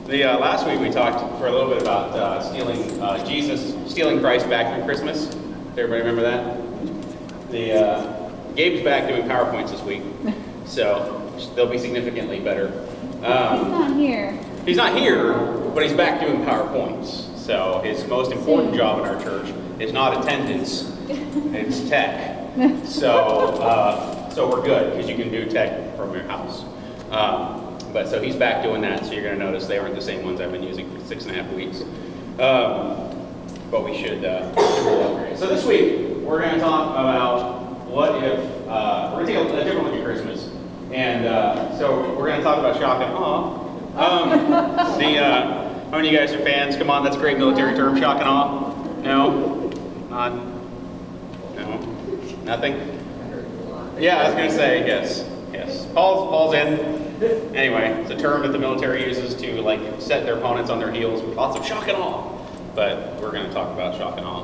Last week we talked for a little bit about stealing Christ back from Christmas. Does everybody remember that? Gabe's back doing PowerPoints this week, so they'll be significantly better. He's not here. He's not here, but he's back doing PowerPoints. So his most important job in our church is not attendance, it's tech. So we're good, because you can do tech from your house. But so he's back doing that, so you're going to notice they aren't the same ones I've been using for 6.5 weeks. But we should upgrade. So this week, we're going to talk about what if, we're going to take a different look at Christmas. And so we're going to talk about shock and awe. How many of you guys are fans? Come on, that's a great military term, shock and awe. No? No? Nothing? Yeah, I was going to say yes. Yes. Paul's in. Anyway, it's a term that the military uses to set their opponents on their heels with lots of shock and awe. But we're going to talk about shock and awe.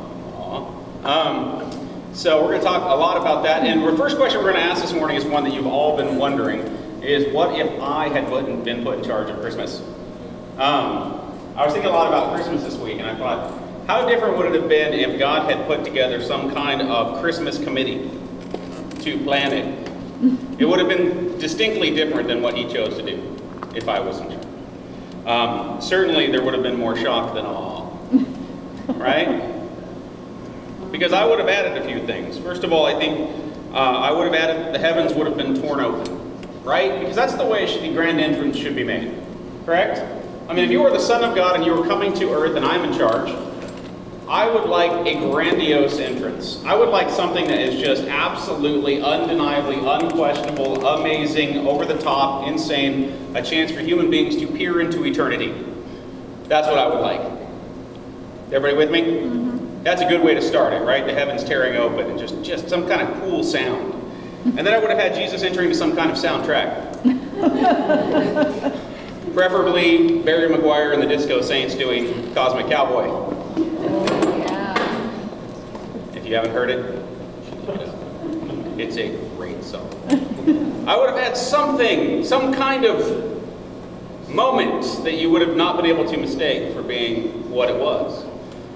So we're going to talk a lot about that. And the first question we're going to ask this morning is one that you've all been wondering, is what if I had been put in charge of Christmas? I was thinking a lot about Christmas this week, and I thought, how different would it have been if God had put together some kind of Christmas committee to plan it? It would have been distinctly different than what he chose to do if I was in charge. Certainly there would have been more shock than awe, right? Because I would have added a few things. First of all, I think I would have added the heavens would have been torn open, right? Because that's the way the grand entrance should be made, correct? I mean, if you were the Son of God and you were coming to earth and I'm in charge, I would like a grandiose entrance. I would like something that is just absolutely, undeniably, unquestionable, amazing, over the top, insane, a chance for human beings to peer into eternity. That's what I would like. Everybody with me? Mm-hmm. That's a good way to start it, right? The heavens tearing open and just some kind of cool sound. And then I would have had Jesus entering to some kind of soundtrack. Preferably Barry Maguire and the Disco Saints doing Cosmic Cowboy. If you haven't heard it, it's a great song. I would have had something, some kind of moment that you would have not been able to mistake for being what it was.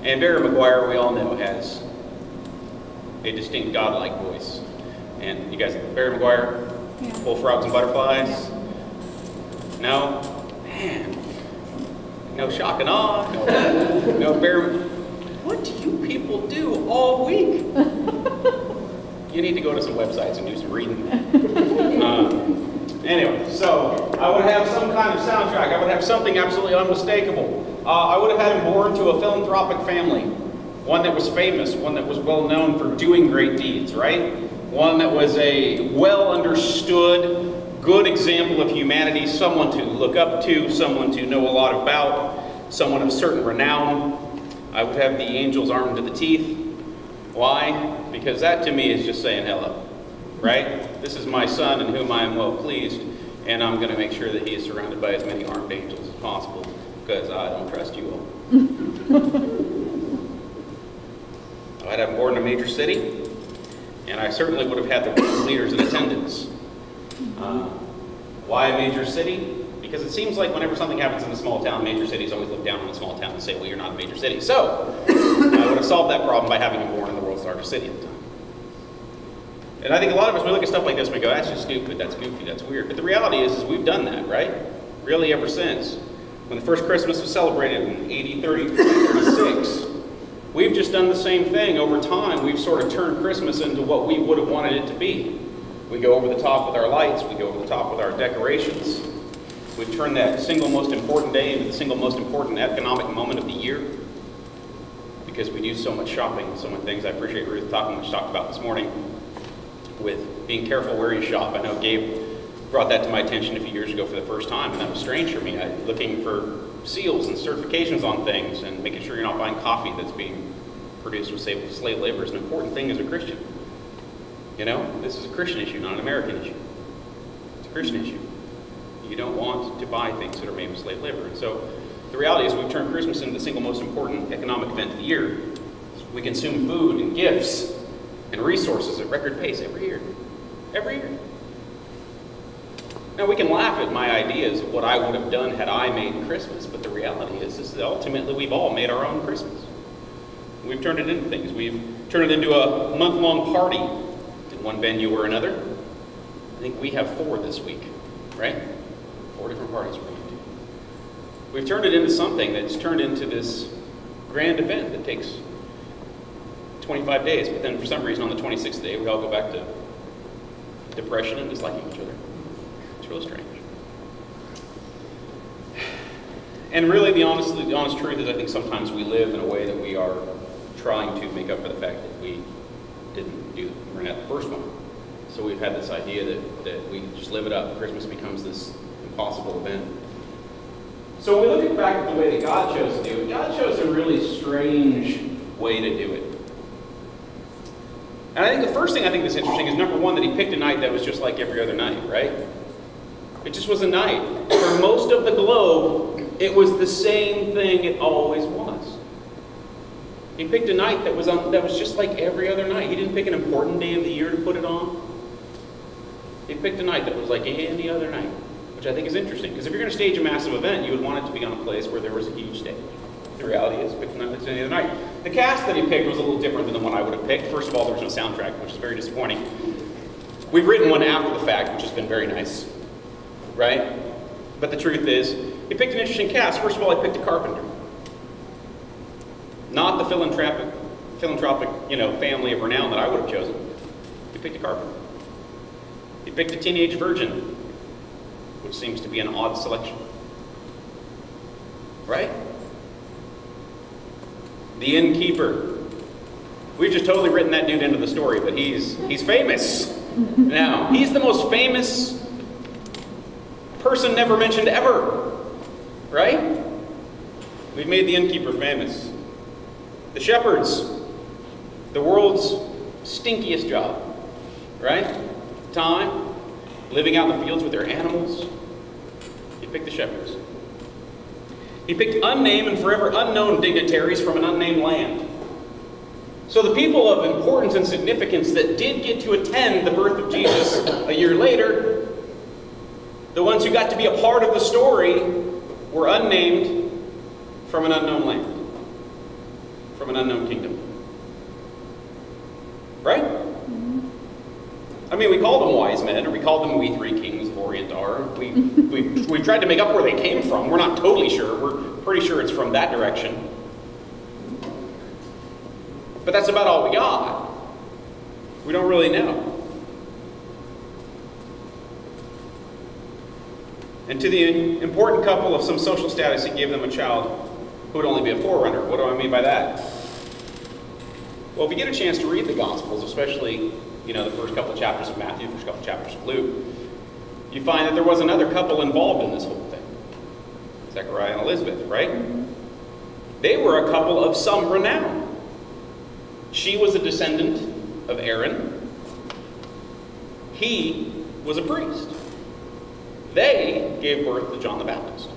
And Barry Maguire, we all know, has a distinct godlike voice. And you guys, Barry Maguire, yeah. Bullfrogs and Butterflies? Yeah. No? Man. No shock and awe. No Barry. What do you people do all week? You need to go to some websites and do some reading. Anyway, so I would have some kind of soundtrack. I would have something absolutely unmistakable. I would have had him born to a philanthropic family. One that was famous, one that was well known for doing great deeds, right? One that was a well understood, good example of humanity, someone to look up to, someone to know a lot about, someone of certain renown. I would have the angels armed to the teeth. Why? Because that to me is just saying hello, right? This is my son in whom I am well pleased, and I'm going to make sure that he is surrounded by as many armed angels as possible, because I don't trust you all. I'd have him born in a major city, and I certainly would have had the religious leaders in attendance. Why a major city? Because it seems like whenever something happens in a small town, major cities always look down on a small town and say, well, you're not a major city. So, I would have solved that problem by having him born in the world's largest city at the time. And I think a lot of us, we look at stuff like this and we go, that's just stupid, that's goofy, that's weird. But the reality is we've done that, right? Really ever since. When the first Christmas was celebrated in AD 36, we've just done the same thing over time. We've sort of turned Christmas into what we would have wanted it to be. We go over the top with our lights, we go over the top with our decorations. We've turned that single most important day into the single most important economic moment of the year because we do so much shopping, so many things. I appreciate Ruth talked about this morning with being careful where you shop. I know Gabe brought that to my attention a few years ago for the first time, and that was strange for me. Looking for seals and certifications on things and making sure you're not buying coffee that's being produced with slave labor is an important thing as a Christian. You know, this is a Christian issue, not an American issue. It's a Christian issue. You don't want to buy things that are made with slave labor. And so the reality is we've turned Christmas into the single most important economic event of the year. We consume food and gifts and resources at record pace every year. Every year. Now, we can laugh at my ideas of what I would have done had I made Christmas, but the reality is that ultimately we've all made our own Christmas. We've turned it into things. We've turned it into a month-long party in one venue or another. I think we have 4 this week, right? 4 different parties we're going to. We've turned it into something that's turned into this grand event that takes 25 days, but then for some reason on the 26th day we all go back to depression and disliking each other. It's really strange. And really the honest truth is I think sometimes we live in a way that we are trying to make up for the fact that we didn't do we're not the first one. So we've had this idea that we just live it up. Christmas becomes this impossible event. So when we look back at the way that God chose to do it, God chose a really strange way to do it. And I think the first thing I think that's interesting is, number one, that he picked a night that was just like every other night, right? It just was a night. For most of the globe, it was the same thing it always was. He picked a night that was just like every other night. He didn't pick an important day of the year to put it on. He picked a night that was like any other night, which I think is interesting. Because if you're going to stage a massive event, you would want it to be on a place where there was a huge stage. The reality is, picked a night that's any other night. The cast that he picked was a little different than the one I would have picked. First of all, there was no soundtrack, which is very disappointing. We've written one after the fact, which has been very nice, right? But the truth is, he picked an interesting cast. First of all, he picked a carpenter. Not the philanthropic, family of renown that I would have chosen. He picked a carpenter. He picked a teenage virgin, which seems to be an odd selection. Right? The innkeeper. We've just totally written that dude into the story, but he's famous. Now, he's the most famous person never mentioned ever. Right? We've made the innkeeper famous. The shepherds. The world's stinkiest job. Right? Time. Living out in the fields with their animals. He picked the shepherds. He picked unnamed and forever unknown dignitaries from an unnamed land. So the people of importance and significance that did get to attend the birth of Jesus a year later, the ones who got to be a part of the story, were unnamed from an unknown land, from an unknown kingdom. Right? I mean, we call them wise men, or we call them we 3 kings of Orient are. We've tried to make up where they came from. We're not totally sure. We're pretty sure it's from that direction. But that's about all we got. We don't really know. And to the important couple of some social status, he gave them a child who would only be a forerunner. What do I mean by that? Well, if you get a chance to read the Gospels, especially the first couple of chapters of Matthew, the first couple of chapters of Luke, you find that there was another couple involved in this whole thing. Zechariah and Elizabeth, right? They were a couple of some renown. She was a descendant of Aaron. He was a priest. They gave birth to John the Baptist.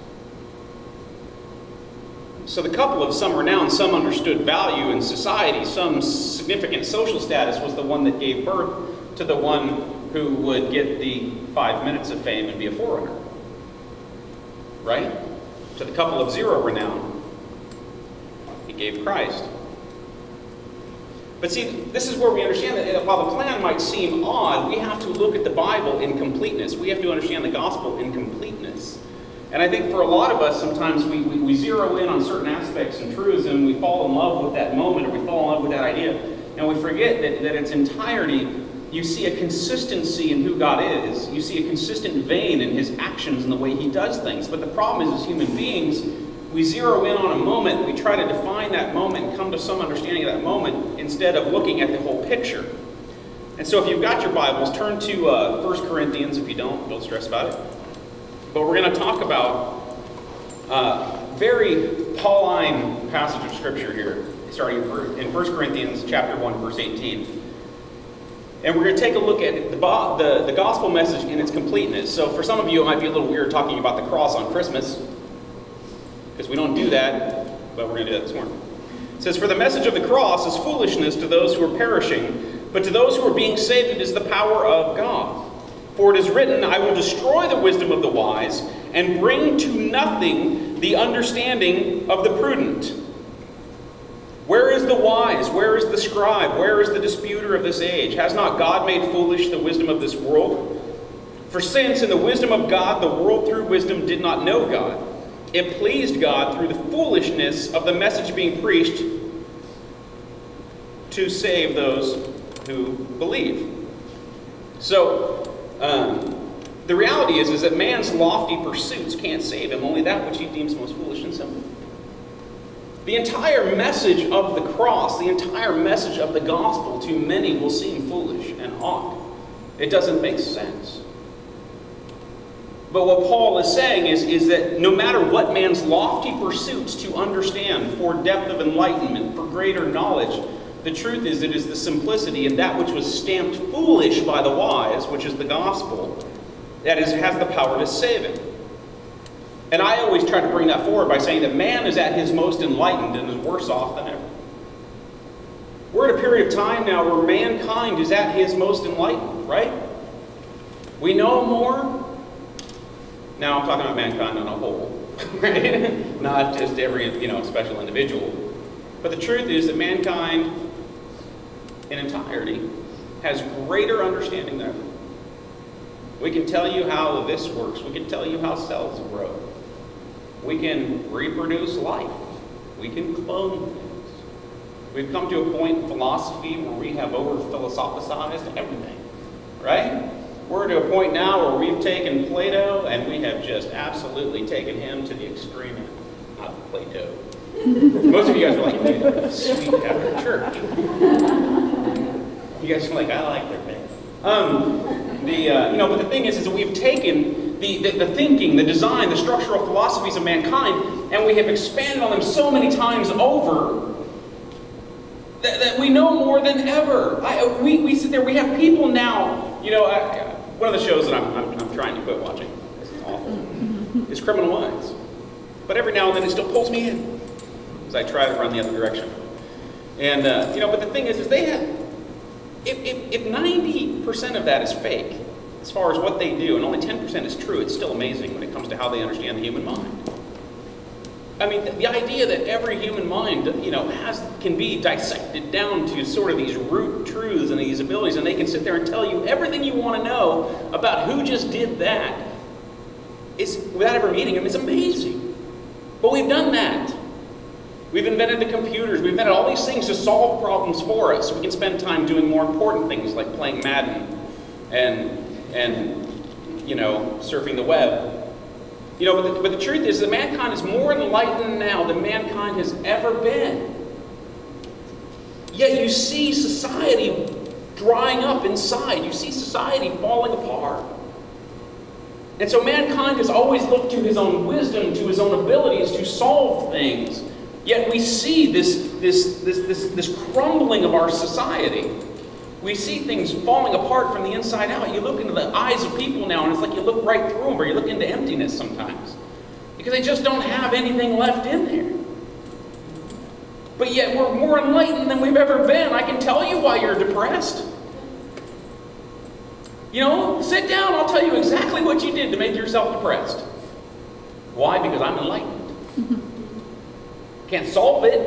So the couple of some renown, some understood value in society, some significant social status, was the one that gave birth to the one who would get the 5 minutes of fame and be a forerunner. Right? To the couple of zero renown, he gave Christ. But see, this is where we understand that while the plan might seem odd, we have to look at the Bible in completeness. We have to understand the gospel in completeness. And I think for a lot of us, sometimes we zero in on certain aspects and truths, and we fall in love with that moment, or we fall in love with that idea, and we forget that its entirety, you see a consistency in who God is. You see a consistent vein in his actions and the way he does things. But the problem is, as human beings, we zero in on a moment, we try to define that moment and come to some understanding of that moment instead of looking at the whole picture. And so if you've got your Bibles, turn to 1 Corinthians. If you don't stress about it. But we're going to talk about a very Pauline passage of Scripture here, starting in 1 Corinthians chapter 1, verse 18. And we're going to take a look at the gospel message in its completeness. So for some of you, it might be a little weird talking about the cross on Christmas, because we don't do that, but we're going to do that this morning. It says, "For the message of the cross is foolishness to those who are perishing, but to those who are being saved it is the power of God. For it is written, I will destroy the wisdom of the wise and bring to nothing the understanding of the prudent. Where is the wise? Where is the scribe? Where is the disputer of this age? Has not God made foolish the wisdom of this world? For since in the wisdom of God, the world through wisdom did not know God, it pleased God through the foolishness of the message being preached to save those who believe. So, the reality is that man's lofty pursuits can't save him, only that which he deems most foolish and simple. The entire message of the cross, the entire message of the gospel to many will seem foolish and odd. It doesn't make sense. But what Paul is saying is that no matter what man's lofty pursuits to understand for depth of enlightenment, for greater knowledge, the truth is it is the simplicity and that which was stamped foolish by the wise, which is the gospel, that has the power to save him. And I always try to bring that forward by saying that man is at his most enlightened and is worse off than ever. We're at a period of time now where mankind is at his most enlightened, right? We know more. Now I'm talking about mankind on a whole, right? Not just every, special individual. But the truth is that mankind in entirety has greater understanding than ever. We can tell you how this works. We can tell you how cells grow. We can reproduce life. We can clone things. We've come to a point in philosophy where we have over-philosophicized everything, right? We're to a point now where we've taken Plato and we have just absolutely taken him to the extreme end. Not Plato. Most of you guys are like, Plato, sweet after church. You guys are like, I like their thing. But the thing is that we've taken the thinking, the design, the structural philosophies of mankind, and we have expanded on them so many times over that we know more than ever. We sit there, we have people now, one of the shows that I'm trying to quit watching, this is awful, is Criminal Minds. But every now and then it still pulls me in, as I try to run the other direction. And, but the thing is they have, if 90% of that is fake, as far as what they do, and only 10% is true, it's still amazing when it comes to how they understand the human mind. I mean, the idea that every human mind, can be dissected down to sort of these root truths and these abilities, and they can sit there and tell you everything you want to know about who just did that, is, without ever meeting them, is amazing. But we've done that. We've invented the computers. We've invented all these things to solve problems for us. We can spend time doing more important things like playing Madden and surfing the web. But the truth is that mankind is more enlightened now than mankind has ever been. Yet you see society drying up inside. You see society falling apart. And so mankind has always looked to his own wisdom, to his own abilities to solve things. Yet we see this crumbling of our society. We see things falling apart from the inside out. You look into the eyes of people now, and it's like you look right through them, or you look into emptiness sometimes. Because they just don't have anything left in there. But yet we're more enlightened than we've ever been. I can tell you why you're depressed. Sit down, I'll tell you exactly what you did to make yourself depressed. Why? Because I'm enlightened. Can't solve it.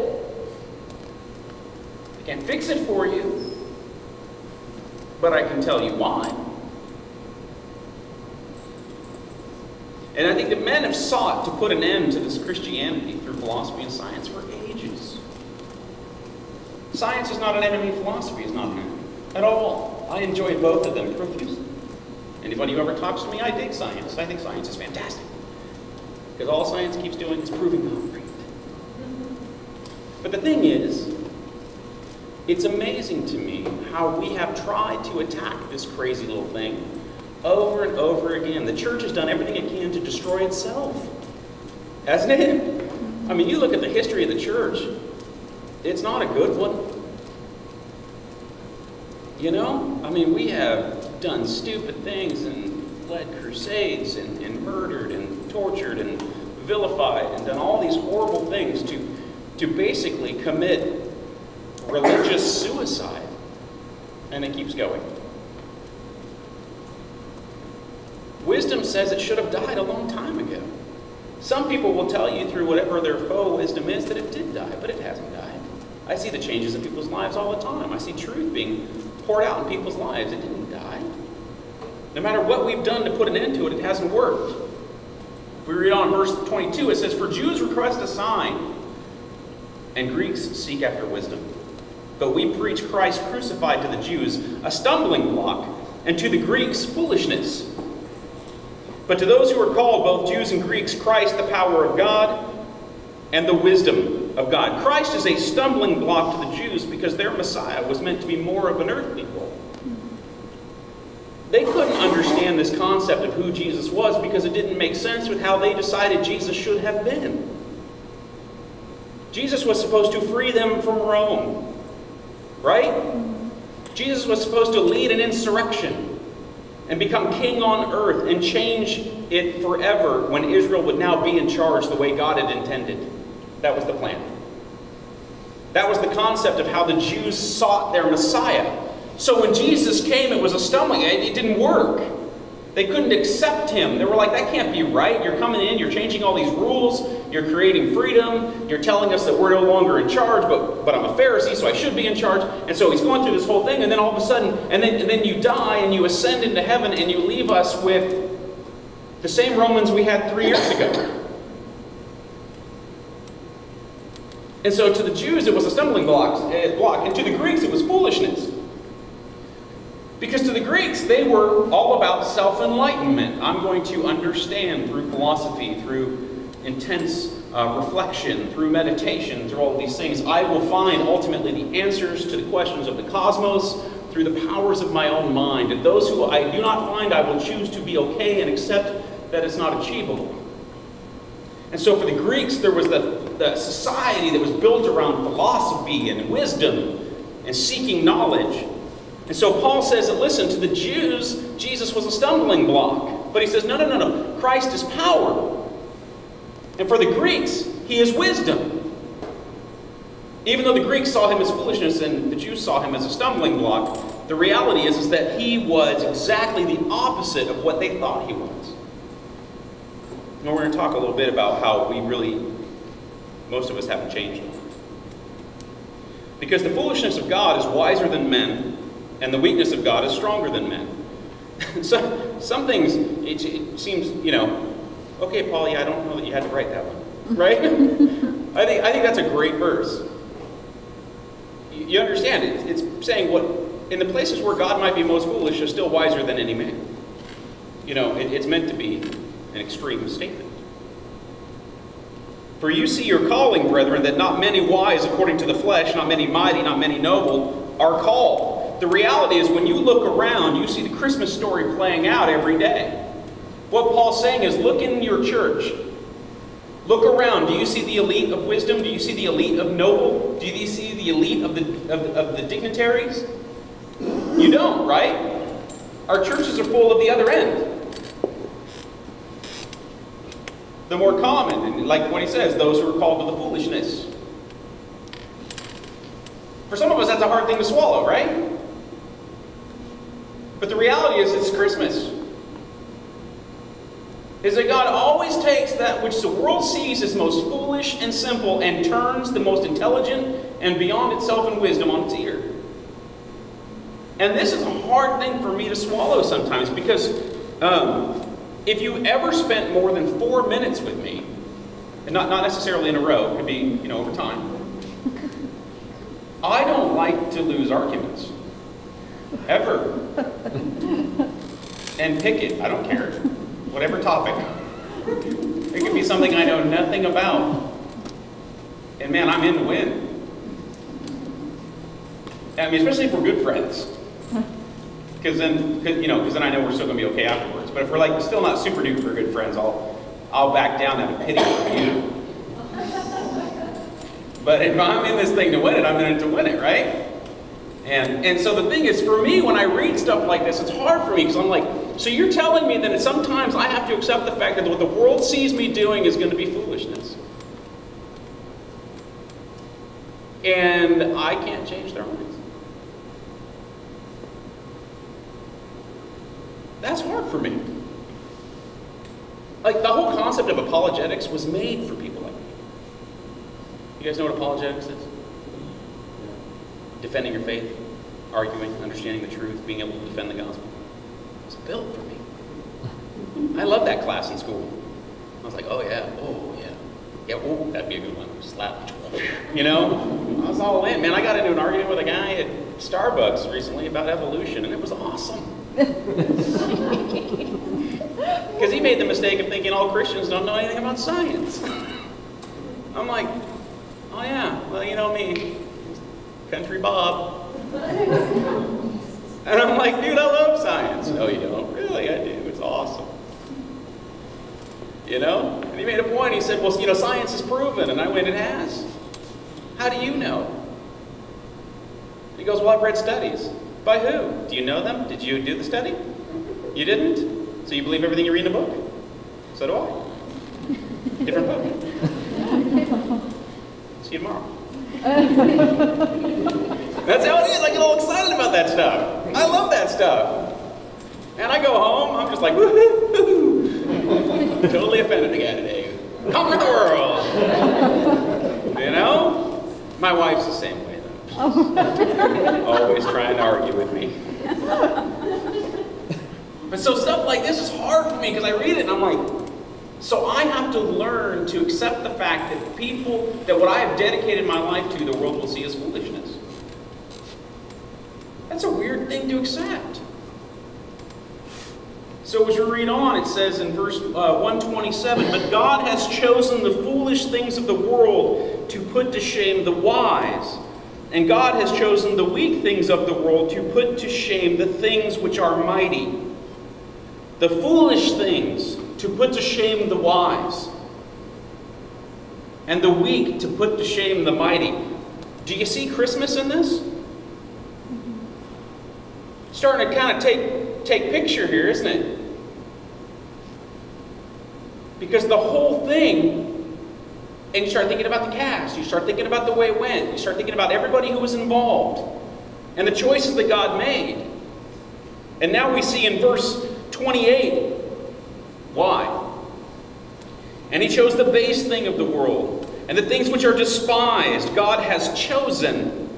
I can't fix it for you. But I can tell you why. And I think that men have sought to put an end to this Christianity through philosophy and science for ages. Science is not an enemy, philosophy is not an enemy at all. I enjoy both of them profusely. Anybody who ever talks to me, I dig science. I think science is fantastic. Because all science keeps doing is proving concrete. But the thing is, it's amazing to me how we have tried to attack this crazy little thing over and over again. The church has done everything it can to destroy itself, hasn't it? I mean, you look at the history of the church, it's not a good one. I mean, we have done stupid things and led crusades and murdered and tortured and vilified and done all these horrible things to basically commit religious suicide. And it keeps going. wisdom says it should have died a long time ago. Some people will tell you through whatever their faux wisdom is that it did die, but it hasn't died. I see the changes in people's lives all the time. I see truth being poured out in people's lives. It didn't die. No matter what we've done to put an end to it, it hasn't worked. If we read on verse 22, it says, "For Jews request a sign, and Greeks seek after wisdom. But we preach Christ crucified to the Jews, a stumbling block, and to the Greeks, foolishness. But to those who are called, both Jews and Greeks, Christ, the power of God, and the wisdom of God." Christ is a stumbling block to the Jews because their Messiah was meant to be more of an earth people. They couldn't understand this concept of who Jesus was because it didn't make sense with how they decided Jesus should have been. Jesus was supposed to free them from Rome, right? Jesus was supposed to lead an insurrection and become king on earth and change it forever when Israel would now be in charge the way God had intended. That was the plan. That was the concept of how the Jews sought their Messiah. So when Jesus came, it was a stumbling. It didn't work. They couldn't accept him. They were like, that can't be right. You're coming in, you're changing all these rules, you're creating freedom, you're telling us that we're no longer in charge, but I'm a Pharisee, so I should be in charge. And so he's going through this whole thing, and then all of a sudden, and then you die, and you ascend into heaven, and you leave us with the same Romans we had 3 years ago. And so to the Jews, it was a stumbling block, and to the Greeks, it was foolishness. Because to the Greeks, they were all about self-enlightenment. I'm going to understand through philosophy, through intense reflection, through meditation, through all of these things. I will find ultimately the answers to the questions of the cosmos through the powers of my own mind. And those who I do not find, I will choose to be okay and accept that it's not achievable. And so for the Greeks, there was the society that was built around philosophy and wisdom and seeking knowledge. And so Paul says that, listen, to the Jews, Jesus was a stumbling block. But he says, no. Christ is power. And for the Greeks, he is wisdom. Even though the Greeks saw him as foolishness and the Jews saw him as a stumbling block, the reality is that he was exactly the opposite of what they thought he was. And we're going to talk a little bit about how most of us haven't changed. Because the foolishness of God is wiser than men, and the weakness of God is stronger than men. So, some things, it seems, okay, Paul, yeah, I don't know that you had to write that one, right? I think that's a great verse. You understand, it's saying what, in the places where God might be most foolish, is still wiser than any man. It's meant to be an extreme statement. "For you see your calling, brethren, that not many wise according to the flesh, not many mighty, not many noble, are called." The reality is when you look around, you see the Christmas story playing out every day. What Paul's saying is, look in your church. Look around. Do you see the elite of wisdom? Do you see the elite of noble? Do you see the elite of the dignitaries? You don't, right? Our churches are full of the other end. The more common, and like what he says, those who are called to the foolishness. For some of us, that's a hard thing to swallow, right? But the reality is, it's Christmas. Is that God always takes that which the world sees as most foolish and simple and turns the most intelligent and beyond itself in wisdom on its ear. And this is a hard thing for me to swallow sometimes because if you ever spent more than 4 minutes with me, and not necessarily in a row, it could be, over time, I don't like to lose arguments. Ever. And pick it, I don't care. Whatever topic. It could be something I know nothing about. And man, I'm in to win. I mean, especially if we're good friends. Because then I know we're still going to be okay afterwards. But if we're still not super duper good friends, I'll back down out of pity for you. But if I'm in this thing to win it, I'm in it to win it, right? And so the thing is, for me, when I read stuff like this, it's hard for me because I'm like, so you're telling me that sometimes I have to accept the fact that what the world sees me doing is going to be foolishness. And I can't change their minds. That's hard for me. Like, the whole concept of apologetics was made for people like me. You guys know what apologetics is? Defending your faith, arguing, understanding the truth, being able to defend the gospel. It's built for me. I love that class in school. I was like, oh yeah, oh, that'd be a good one. Slap. You know? I was all in. Man, I got into an argument with a guy at Starbucks recently about evolution, and it was awesome. Because he made the mistake of thinking all Christians don't know anything about science. I'm like, oh yeah, well, you know me, Country Bob. And I'm like, dude, I love science. No, you don't. Really, I do. It's awesome. You know? And he made a point. He said, well, you know, science is proven. And I went, it has. How do you know? He goes, well, I've read studies. By who? Do you know them? Did you do the study? You didn't? So you believe everything you read in a book? So do I. Different book. See you tomorrow. That's how it is. I get all excited about that stuff. I love that stuff. And I go home, I'm just like, woohoo! Totally offended again today. Conquer the world! You know? My wife's the same way, though. Always trying to argue with me. But so stuff like this is hard for me because I read it and I'm like, so I have to learn to accept the fact that that what I have dedicated my life to, the world will see as foolishness. That's a weird thing to accept. So as you read on, it says in verse 127, but God has chosen the foolish things of the world to put to shame the wise. And God has chosen the weak things of the world to put to shame the things which are mighty. The foolish things to put to shame the wise. And the weak to put to shame the mighty. Do you see Christmas in this? Starting to kind of take picture here, isn't it? Because the whole thing, and you start thinking about the cast, you start thinking about the way it went, you start thinking about everybody who was involved, and the choices that God made. And now we see in verse 28, why? And he chose the base thing of the world, and the things which are despised God has chosen,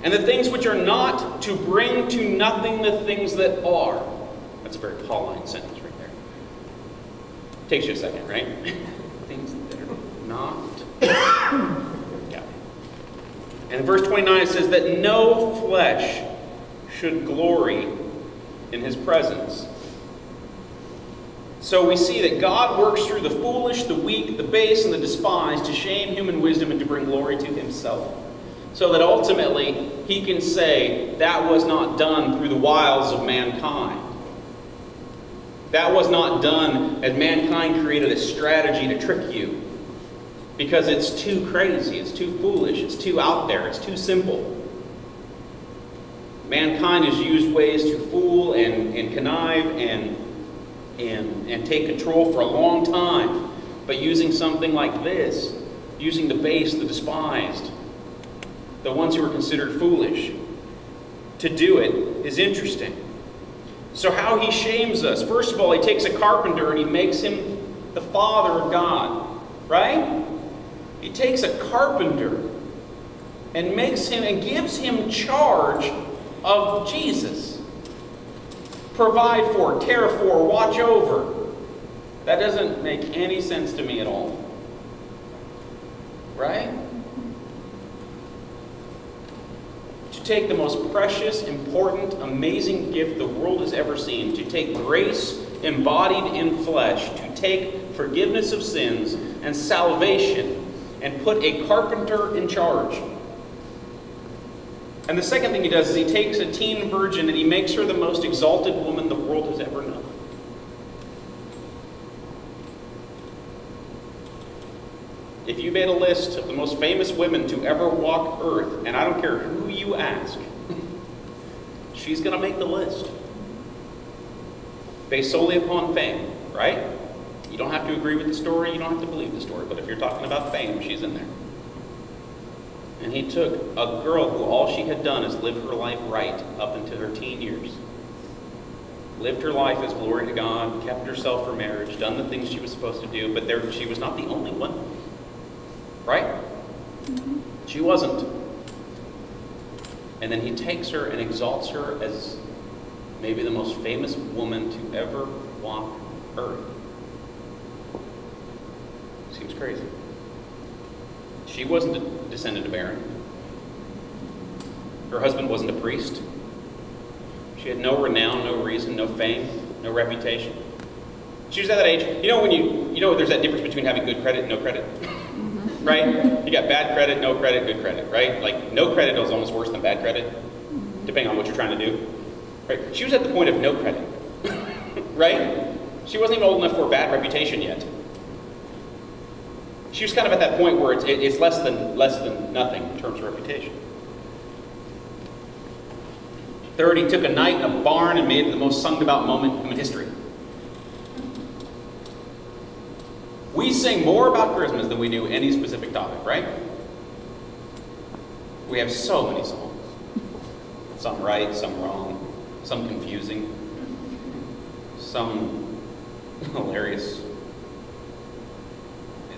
and the things which are not, to bring to nothing the things that are. That's a very Pauline sentence right there. Takes you a second, right? Things that are not. Yeah. And in verse 29 it says that no flesh should glory in his presence. So we see that God works through the foolish, the weak, the base, and the despised to shame human wisdom and to bring glory to himself. So that ultimately he can say that was not done through the wiles of mankind. That was not done as mankind created a strategy to trick you. Because it's too crazy, it's too foolish, it's too out there, it's too simple. Mankind has used ways to fool and connive and take control for a long time. But using something like this, using the base, the despised, the ones who are considered foolish, to do it is interesting. So how he shames us. First of all, he takes a carpenter and he makes him the father of God. Right? He takes a carpenter and makes him and gives him charge of Jesus. Provide for, care for, watch over. That doesn't make any sense to me at all. Right? To take the most precious, important, amazing gift the world has ever seen, to take grace embodied in flesh, to take forgiveness of sins and salvation, and put a carpenter in charge. And the second thing he does is he takes a teen virgin and he makes her the most exalted woman the world has ever known. If you made a list of the most famous women to ever walk earth, and I don't care who you ask, she's going to make the list. Based solely upon fame, right? You don't have to agree with the story, you don't have to believe the story, but if you're talking about fame, she's in there. And he took a girl who all she had done is live her life right up into her teen years. lived her life as glory to God, kept herself for marriage, done the things she was supposed to do, but she was not the only one. Right? Mm-hmm. She wasn't. And then he takes her and exalts her as maybe the most famous woman to ever walk earth. Seems crazy. She wasn't a descendant of Aaron. Her husband wasn't a priest. She had no renown, no reason, no fame, no reputation. She was at that age. You know there's that difference between having good credit and no credit? Mm-hmm. Right? You got bad credit, no credit, good credit, right? Like no credit is almost worse than bad credit, depending on what you're trying to do. Right? She was at the point of no credit. Right? She wasn't even old enough for a bad reputation yet. She was kind of at that point where it's less than nothing in terms of reputation. Third, he took a night in a barn and made it the most sung about moment in human history. We sing more about Christmas than we do any specific topic, right? We have so many songs. Some right, some wrong, some confusing, some hilarious.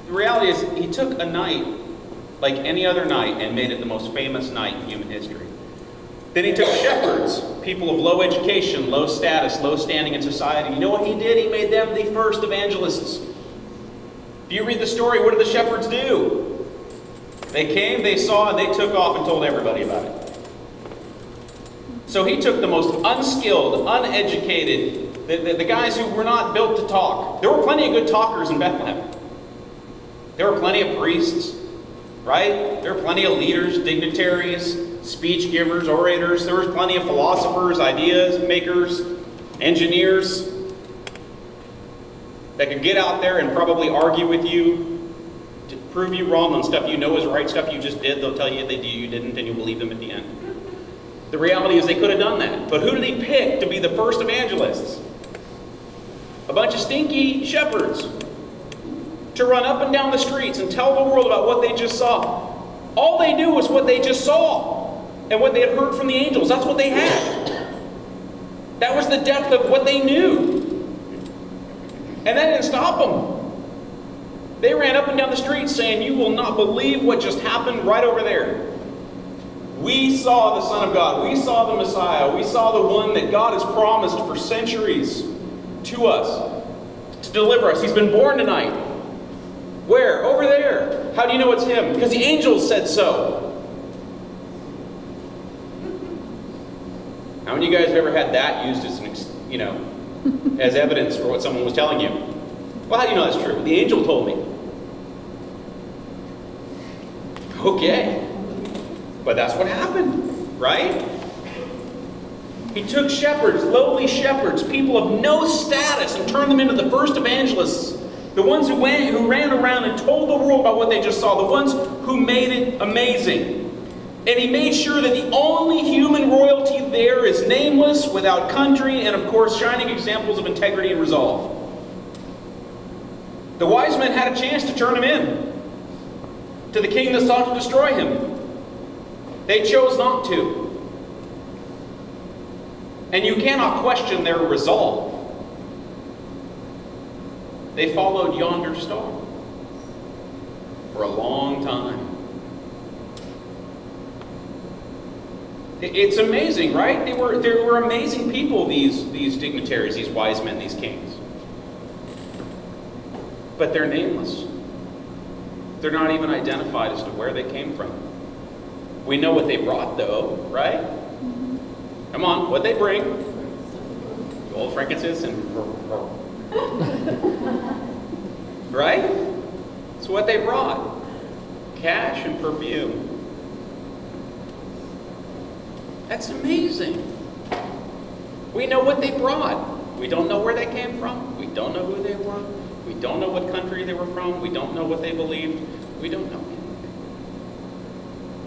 The reality is, he took a night like any other night and made it the most famous night in human history. Then he took shepherds, people of low education, low status, low standing in society. You know what he did? He made them the first evangelists. If you read the story, what did the shepherds do? They came, they saw, and they took off and told everybody about it. So he took the most unskilled, uneducated, the guys who were not built to talk. There were plenty of good talkers in Bethlehem. There were plenty of priests, right? There were plenty of leaders, dignitaries, speech givers, orators. There was plenty of philosophers, ideas makers, engineers that could get out there and probably argue with you to prove you wrong on stuff you know is right, stuff you just did. They'll tell you you didn't, and you'll believe them at the end. The reality is they could have done that. But who did he pick to be the first evangelists? A bunch of stinky shepherds to run up and down the streets and tell the world about what they just saw. All they knew was what they just saw and what they had heard from the angels. That's what they had. That was the depth of what they knew. And that didn't stop them. They ran up and down the street saying, "You will not believe what just happened right over there. We saw the Son of God. We saw the Messiah. We saw the one that God has promised for centuries to us to deliver us. He's been born tonight." Where? Over there. How do you know it's him? Because the angels said so. How many of you guys have ever had that used as as evidence for what someone was telling you? Well, how do you know that's true? The angel told me. Okay. But that's what happened, right? He took shepherds, lowly shepherds, people of no status, and turned them into the first evangelists. The ones who ran around and told the world about what they just saw. The ones who made it amazing. And he made sure that the only human royalty there is nameless, without country, and of course shining examples of integrity and resolve. The wise men had a chance to turn him in to the king that sought to destroy him. They chose not to. And you cannot question their resolve. They followed yonder star for a long time. It's amazing, right? They were amazing people, these dignitaries, these wise men, these kings. But they're nameless. They're not even identified as to where they came from. We know what they brought, though, right? Come on, what'd they bring? Gold, frankincense, and right? It's what they brought. Cash and perfume. That's amazing. We know what they brought. We don't know where they came from. We don't know who they were. We don't know what country they were from. We don't know what they believed. We don't know anything.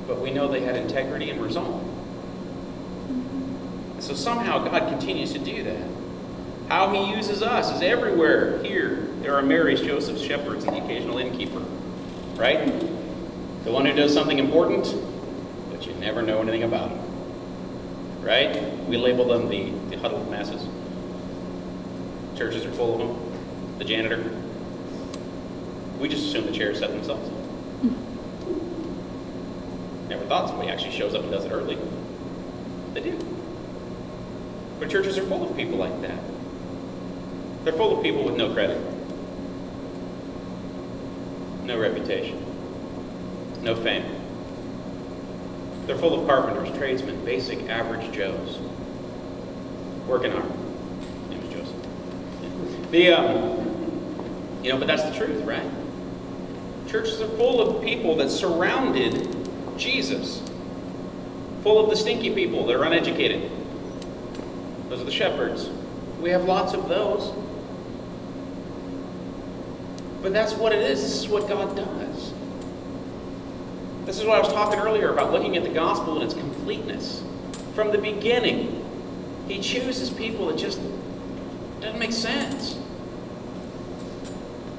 But we know they had integrity and resolve. So somehow God continues to do that. How he uses us is everywhere. Here, there are Marys, Josephs, shepherds, and the occasional innkeeper. Right? The one who does something important, but you never know anything about him. Right? We label them the huddled masses. Churches are full of them. The janitor. We just assume the chairs set themselves. Never thought somebody actually shows up and does it early. They do. But churches are full of people like that. They're full of people with no credit, no reputation, no fame. They're full of carpenters, tradesmen, basic, average Joes. Working hard. His name is Joseph. But that's the truth, right? Churches are full of people that surrounded Jesus. Full of the stinky people that are uneducated. Those are the shepherds. We have lots of those. But that's what it is. This is what God does. This is what I was talking earlier about looking at the gospel in its completeness. From the beginning, he chooses people that just doesn't make sense.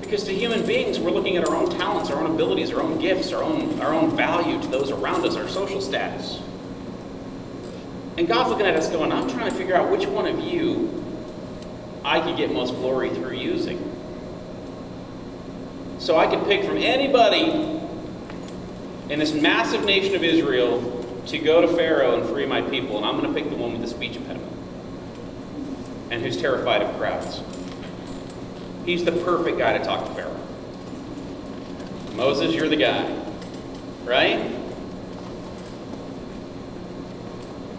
Because to human beings, we're looking at our own talents, our own abilities, our own gifts, our own value to those around us, our social status. And God's looking at us going, I'm trying to figure out which one of you I could get most glory through using. So I could pick from anybody in this massive nation of Israel to go to Pharaoh and free my people, and I'm going to pick the one with the speech impediment and who's terrified of crowds. He's the perfect guy to talk to Pharaoh. Moses, you're the guy, right?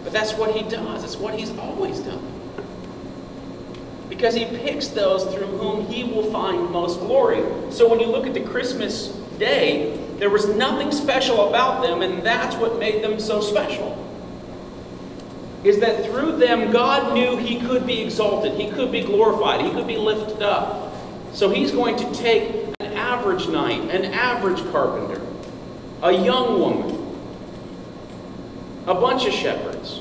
But that's what he does. It's what he's always done. Because he picks those through whom he will find most glory. So when you look at the Christmas day, there was nothing special about them, and that's what made them so special. Is that through them, God knew he could be exalted, he could be glorified, he could be lifted up. So he's going to take an average knight, an average carpenter, a young woman, a bunch of shepherds,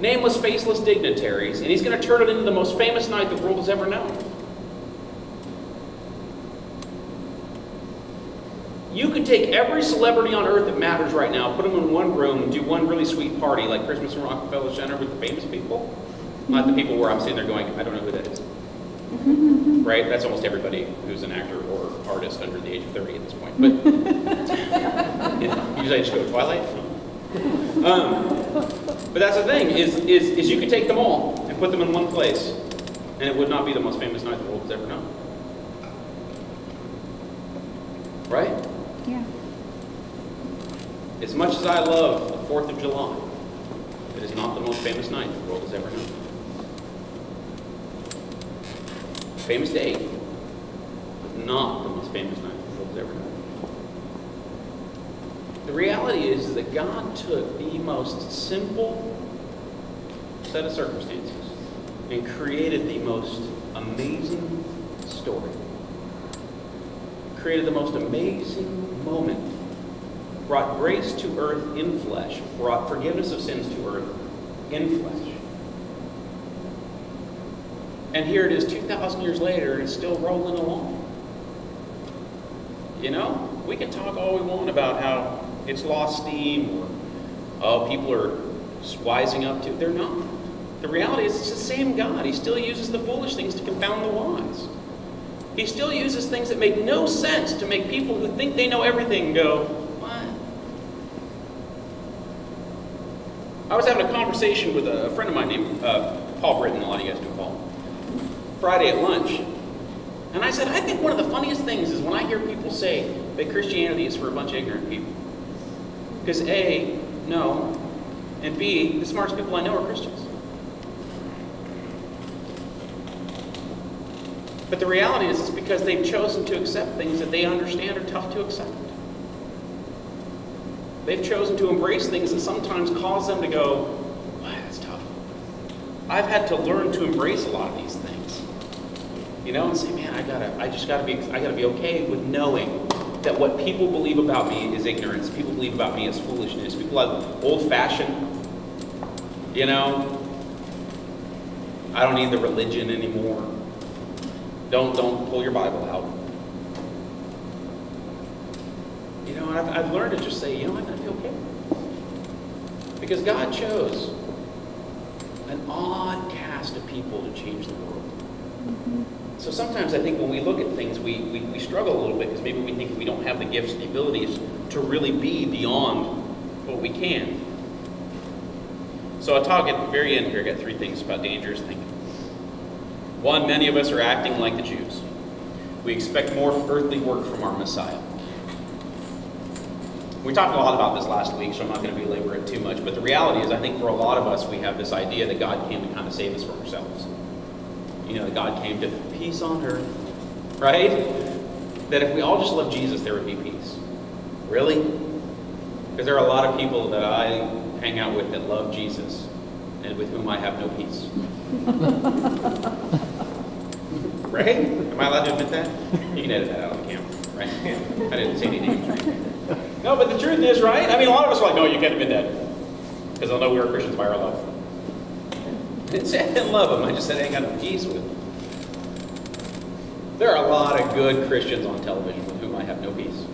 nameless, faceless dignitaries, and he's going to turn it into the most famous knight the world has ever known. You could take every celebrity on earth that matters right now, put them in one room, and do one really sweet party like Christmas in Rockefeller Center with the famous people. Not the people where I'm sitting there going, I don't know who that is. Right? That's almost everybody who's an actor or artist under the age of 30 at this point. But usually I just go, Twilight? But that's the thing, is you could take them all and put them in one place, and it would not be the most famous night the world has ever known. Right? Yeah. As much as I love the 4th of July, it is not the most famous night the world has ever known. Famous day, but not the most famous night the world has ever known. The reality is that God took the most simple set of circumstances and created the most amazing story. Created the most amazing moment. Brought grace to earth in flesh. Brought forgiveness of sins to earth in flesh. And here it is 2,000 years later, and it's still rolling along. You know, we can talk all we want about how it's lost steam, or people are wising up to. They're not. The reality is it's the same God. He still uses the foolish things to confound the wise. He still uses things that make no sense to make people who think they know everything go, what? I was having a conversation with a friend of mine named Paul Britton. A lot of you guys know Paul. Friday at lunch. And I said, I think one of the funniest things is when I hear people say that Christianity is for a bunch of ignorant people. Because A, no, and B, the smartest people I know are Christians. But the reality is it's because they've chosen to accept things that they understand are tough to accept. They've chosen to embrace things that sometimes cause them to go, wow, that's tough. I've had to learn to embrace a lot of these things. You know, and say, man, I gotta be okay with knowing that what people believe about me is ignorance. People believe about me as foolishness. People have old-fashioned, you know, I don't need the religion anymore. Don't pull your Bible out. You know, I've learned to just say, you know, I'm going to be okay. Because God chose an odd cast of people to change the world. So sometimes I think when we look at things, we struggle a little bit because maybe we think we don't have the gifts and the abilities to really be beyond what we can. So I'll talk at the very end here. I got 3 things about dangerous thinking. 1, many of us are acting like the Jews. We expect more earthly work from our Messiah. We talked a lot about this last week, so I'm not going to belabor it too much. But the reality is, I think for a lot of us, we have this idea that God came to kind of save us from ourselves. You know, that God came to peace on earth, right? That if we all just love Jesus, there would be peace. Really? Because there are a lot of people that I hang out with that love Jesus and with whom I have no peace. Right? Am I allowed to admit that? You can edit that out on the camera, right? I didn't say any names. No, but the truth is, right? I mean, a lot of us are like, no, you can't admit that. Because they'll know we are Christians by our love. I didn't say I didn't love them. I just said I ain't got no peace with them. There are a lot of good Christians on television with whom I have no peace.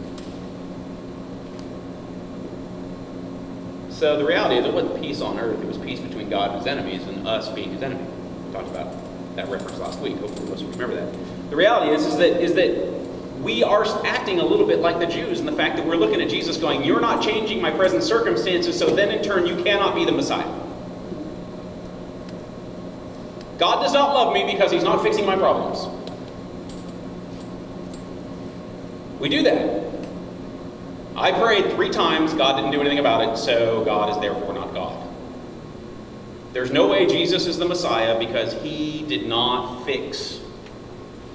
So the reality is, it wasn't peace on earth. It was peace between God and his enemies and us being his enemy. We talked about that reference last week. Hopefully most of you remember that. The reality is that we are acting a little bit like the Jews in the fact that we're looking at Jesus going, you're not changing my present circumstances, so then in turn you cannot be the Messiah. God does not love me because he's not fixing my problems. We do that. I prayed 3 times, God didn't do anything about it, so God is therefore not God. There's no way Jesus is the Messiah because he did not fix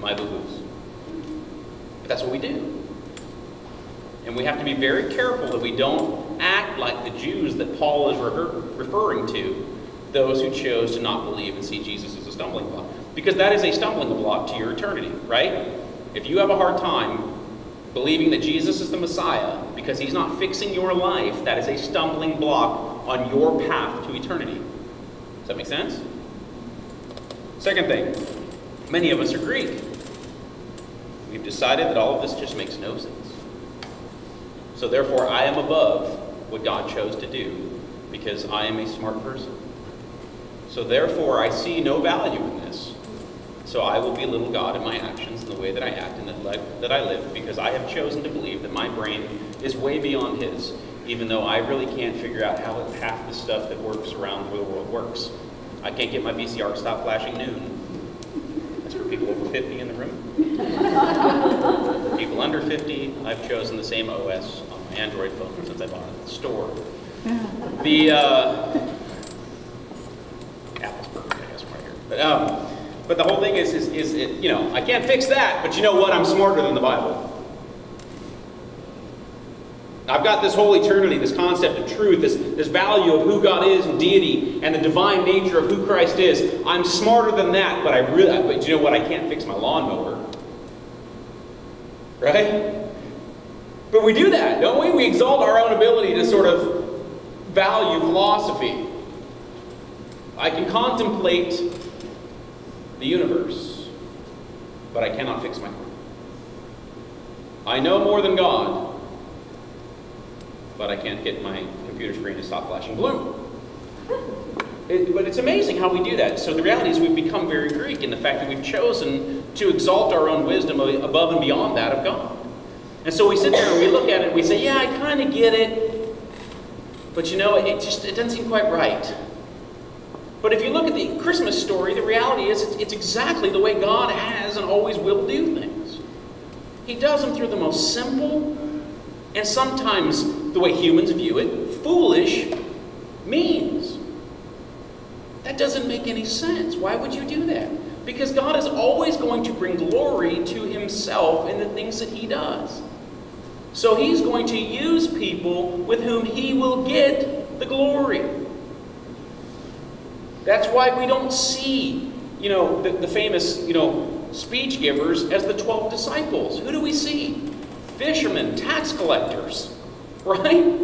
my boo-boos. But that's what we do. And we have to be very careful that we don't act like the Jews that Paul is referring to, those who chose to not believe and see Jesus as a stumbling block. Because that is a stumbling block to your eternity, right? If you have a hard time believing that Jesus is the Messiah because he's not fixing your life, that is a stumbling block on your path to eternity. Does that make sense? Second thing, many of us are Greek. We've decided that all of this just makes no sense. So therefore, I am above what God chose to do because I am a smart person. So therefore, I see no value in this. So I will be little God in my actions and the way that I act and that I live because I have chosen to believe that my brain is way beyond his, even though I really can't figure out how half the stuff that works around where the world works. I can't get my VCR to stop flashing noon. That's for people over 50 in the room. People under 50, I've chosen the same OS on my Android phone since I bought it at the store. The Apple's perfect, I guess, right here. But the whole thing is you know, I can't fix that, but you know what? I'm smarter than the Bible. I've got this whole eternity, this concept of truth, this value of who God is and deity, and the divine nature of who Christ is. I'm smarter than that, but you know what? I can't fix my lawnmower. Right? But we do that, don't we? We exalt our own ability to sort of value philosophy. I can contemplate the universe, but I cannot fix my heart. I know more than God, but I can't get my computer screen to stop flashing blue. But it's amazing how we do that. So the reality is we've become very Greek in the fact that we've chosen to exalt our own wisdom above and beyond that of God. And so we sit there and we look at it and we say, yeah, I kind of get it, but you know, it doesn't seem quite right. But if you look at the Christmas story, the reality is it's exactly the way God has and always will do things. He does them through the most simple and sometimes, the way humans view it, foolish means. That doesn't make any sense. Why would you do that? Because God is always going to bring glory to himself in the things that he does. So he's going to use people with whom he will get the glory. That's why we don't see, you know, the famous, you know, speech givers as the 12 disciples. Who do we see? Fishermen, tax collectors, right?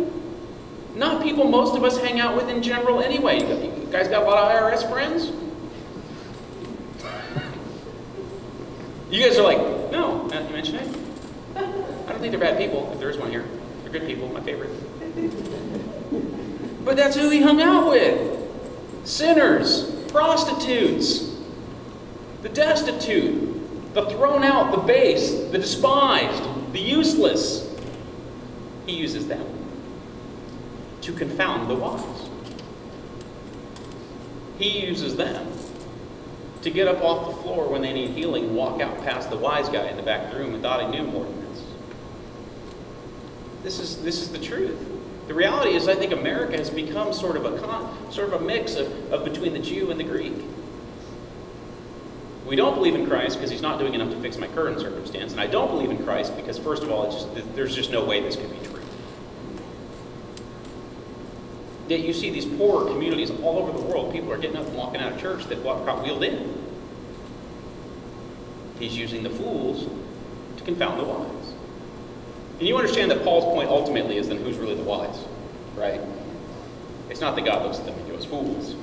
Not people most of us hang out with in general anyway. You guys got a lot of IRS friends? You guys are like, no, not to mention it. I don't think they're bad people, if there is one here. They're good people, my favorite. But that's who he hung out with. Sinners, prostitutes, the destitute, the thrown out, the base, the despised, the useless. He uses them to confound the wise. He uses them to get up off the floor when they need healing and walk out past the wise guy in the back of the room and thought he knew more than this. This is the truth. The reality is, I think America has become sort of a mix of between the Jew and the Greek. We don't believe in Christ because he's not doing enough to fix my current circumstance, and I don't believe in Christ because, first of all, there's just no way this could be true. Yet you see these poor communities all over the world. People are getting up and walking out of church that got wheeled in. He's using the fools to confound the wise. And you understand that Paul's point ultimately is then who's really the wise, right? It's not that God looks at them and goes, fools.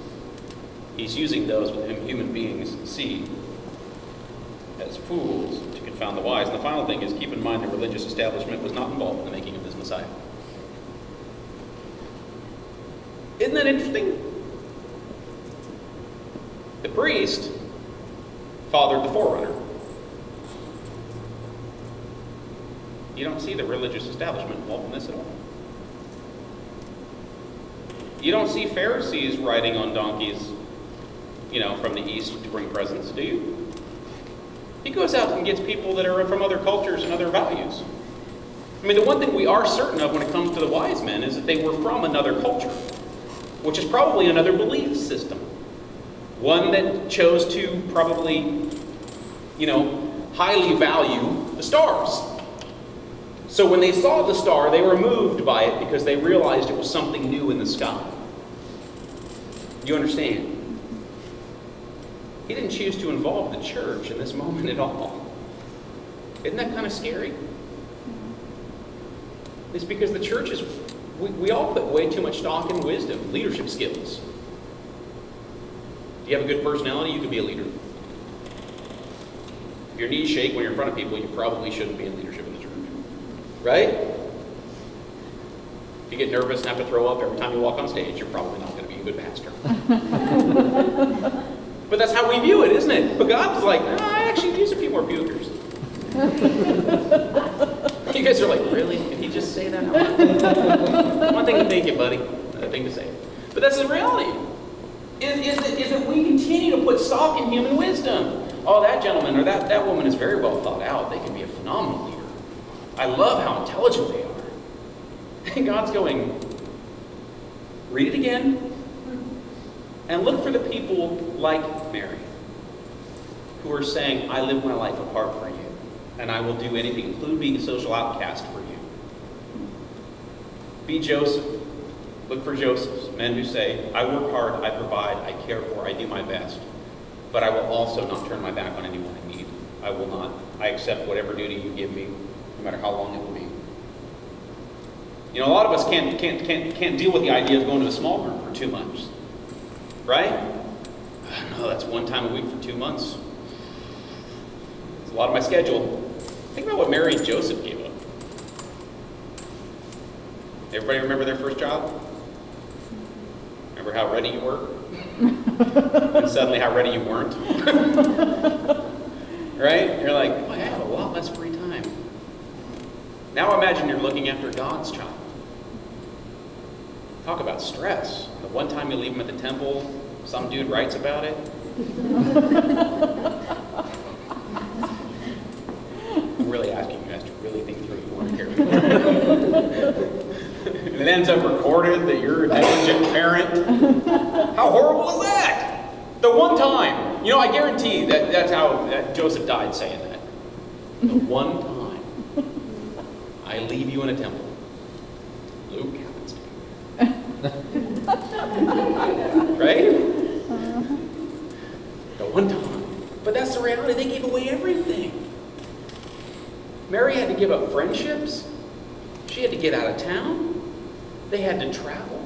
He's using those with whom human beings see as fools to confound the wise. And the final thing is, keep in mind the religious establishment was not involved in the making of this Messiah. Isn't that interesting? The priest fathered the forerunner. You don't see the religious establishment involved in this at all. You don't see Pharisees riding on donkeys, from the east to bring presents, do you? He goes out and gets people that are from other cultures and other values. I mean, the one thing we are certain of when it comes to the wise men is that they were from another culture, which is probably another belief system. One that chose to probably, highly value the stars. So when they saw the star, they were moved by it because they realized it was something new in the sky. You understand? He didn't choose to involve the church in this moment at all. Isn't that kind of scary? It's because the church is, we all put way too much stock in wisdom, leadership skills. Do you have a good personality? You can be a leader. If your knees shake when you're in front of people, you probably shouldn't be in leadership in the church. Right? If you get nervous and have to throw up every time you walk on stage, you're probably not going to be a good pastor. But that's how we view it, isn't it? But God's like, no, I actually use a few more pukers. You guys are like, really? Did he just say that? One thing to thank you, buddy. Another thing to say. But that's the reality. Is that we continue to put stock in human wisdom. Oh, that gentleman or that woman is very well thought out. They can be a phenomenal leader. I love how intelligent they are. And God's going, read it again. And look for the people like Mary, who are saying, I live my life apart from you, and I will do anything, including being a social outcast for you. Be Joseph. Look for Josephs, men who say, I work hard, I provide, I care for, I do my best, but I will also not turn my back on anyone in need. I will not. I accept whatever duty you give me, no matter how long it will be. A lot of us can't deal with the idea of going to a small group for 2 months. Right? No, that's one time a week for 2 months. It's a lot of my schedule. Think about what Mary and Joseph gave up. Everybody remember their first job? Remember how ready you were? And suddenly how ready you weren't? Right? You're like, oh, I have a lot less free time. Now imagine you're looking after God's child. Talk about stress. The one time you leave them at the temple, some dude writes about it. I'm really asking you guys to really think through what you want to carry. And it ends up recorded that you're a negligent parent. How horrible is that? The one time. I guarantee that's how Joseph died saying that. The one time I leave you in a temple. Luke happens to be. Right? The one time. But that's the reality. They gave away everything. Mary had to give up friendships. She had to get out of town. They had to travel.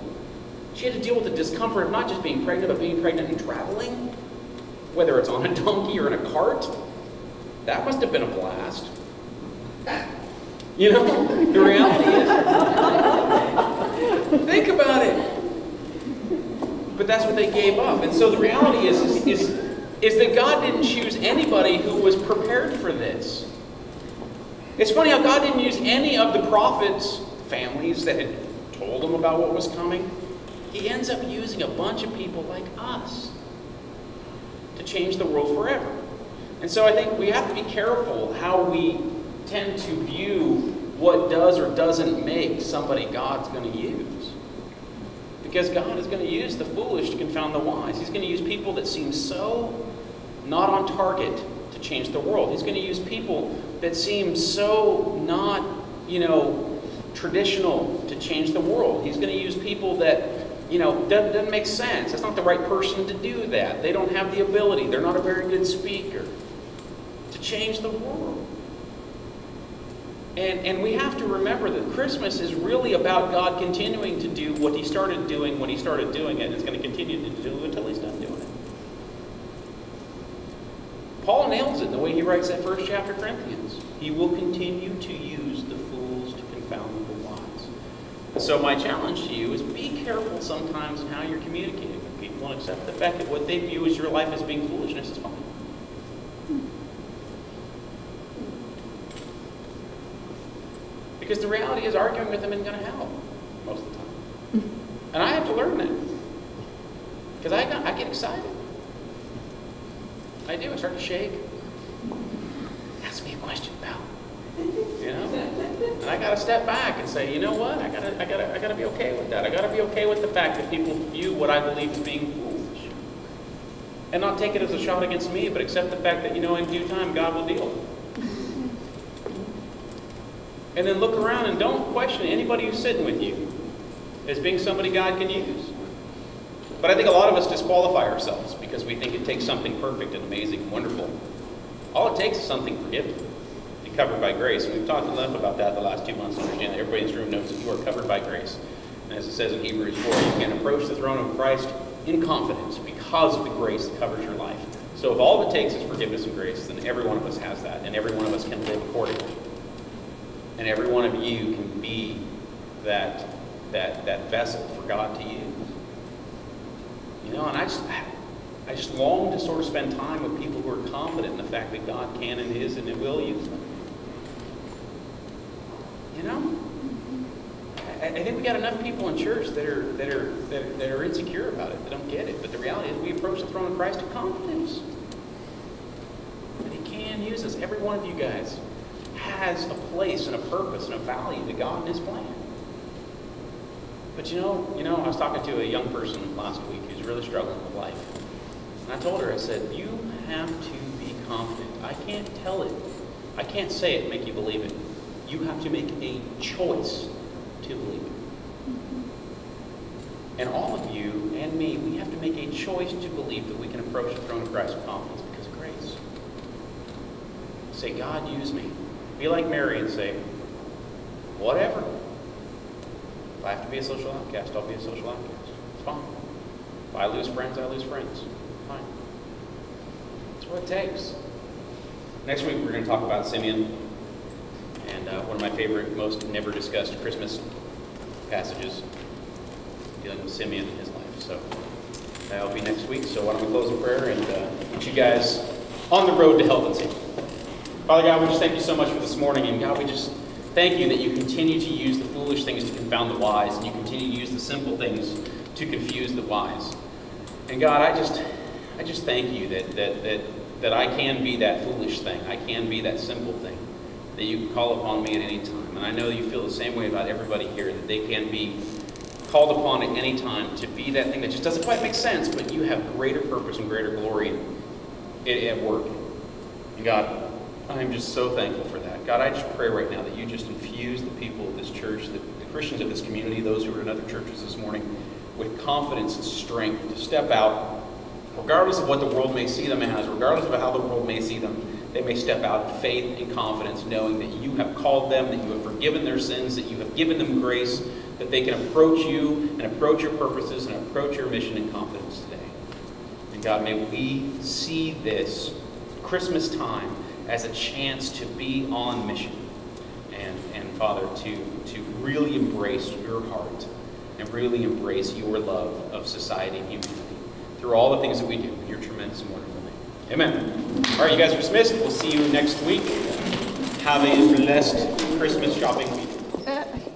She had to deal with the discomfort of not just being pregnant, but being pregnant and traveling. Whether it's on a donkey or in a cart. That must have been a blast. The reality is, think about it. But that's what they gave up. And so the reality is is that God didn't choose anybody who was prepared for this. It's funny how God didn't use any of the prophets' families that had told them about what was coming. He ends up using a bunch of people like us to change the world forever. And so I think we have to be careful how we tend to view what does or doesn't make somebody God's going to use. Because God is going to use the foolish to confound the wise. He's going to use people that seem so not on target to change the world. He's going to use people that seem so not, traditional to change the world. He's going to use people that, doesn't make sense. That's not the right person to do that. They don't have the ability. They're not a very good speaker to change the world. And we have to remember that Christmas is really about God continuing to do what He started doing when He started doing it, and it's going to continue to do until He's done doing it. Paul nails it in the way he writes that first chapter of Corinthians. He will continue to use the fools to confound the wise. And so my challenge to you is be careful sometimes in how you're communicating with people and accept the fact that what they view as your life as being foolishness is fine. Because the reality is arguing with them isn't going to help most of the time. And I have to learn that. Because I get excited. I do. I start to shake. Ask me a question, pal. And I got to step back and say, you know what? I gotta be okay with that. I got to be okay with the fact that people view what I believe as being foolish, and not take it as a shot against me, but accept the fact that in due time God will deal with it. And then look around and don't question anybody who's sitting with you as being somebody God can use. But I think a lot of us disqualify ourselves because we think it takes something perfect and amazing and wonderful. All it takes is something forgiven and covered by grace. And we've talked enough about that the last 2 months to understand that everybody in this room knows that you are covered by grace. And as it says in Hebrews 4, you can approach the throne of Christ in confidence because of the grace that covers your life. So if all it takes is forgiveness and grace, then every one of us has that, and every one of us can live accordingly. And every one of you can be that vessel for God to use. And I just long to sort of spend time with people who are confident in the fact that God can and is and will use them. I think we got enough people in church that are insecure about it, that don't get it. But the reality is we approach the throne of Christ with confidence that He can use us. Every one of you guys has a place and a purpose and a value to God and His plan. But I was talking to a young person last week who's really struggling with life. And I told her, I said, you have to be confident. I can't tell it. I can't say it and make you believe it. You have to make a choice to believe it. And all of you and me, we have to make a choice to believe that we can approach the throne of Christ with confidence because of grace. Say, God, use me. Be like Mary and say, whatever. If I have to be a social outcast, I'll be a social outcast. It's fine. If I lose friends, I lose friends. Fine. That's what it takes. Next week, we're going to talk about Simeon. And one of my favorite, most never discussed Christmas passages dealing with Simeon and his life. So that'll be next week. So why don't we close in prayer and get you guys on the road to health and safety. Father God, we just thank you so much for this morning. And God, we just thank you that you continue to use the foolish things to confound the wise, and you continue to use the simple things to confuse the wise. And God, I just thank you that I can be that foolish thing. I can be that simple thing, that you can call upon me at any time. And I know you feel the same way about everybody here, that they can be called upon at any time to be that thing that just doesn't quite make sense, but you have greater purpose and greater glory at work. And God, I'm just so thankful for that. God, I just pray right now that you just infuse the people of this church, the Christians of this community, those who are in other churches this morning, with confidence and strength to step out, regardless of what the world may see them as, regardless of how the world may see them. They may step out in faith and confidence, knowing that you have called them, that you have forgiven their sins, that you have given them grace, that they can approach you and approach your purposes and approach your mission in confidence today. And God, may we see this Christmas time as a chance to be on mission. And Father, to really embrace your heart and really embrace your love of society and humanity through all the things that we do in your tremendous and wonderful name. Amen. All right, you guys are dismissed. We'll see you next week. Have a blessed Christmas shopping week.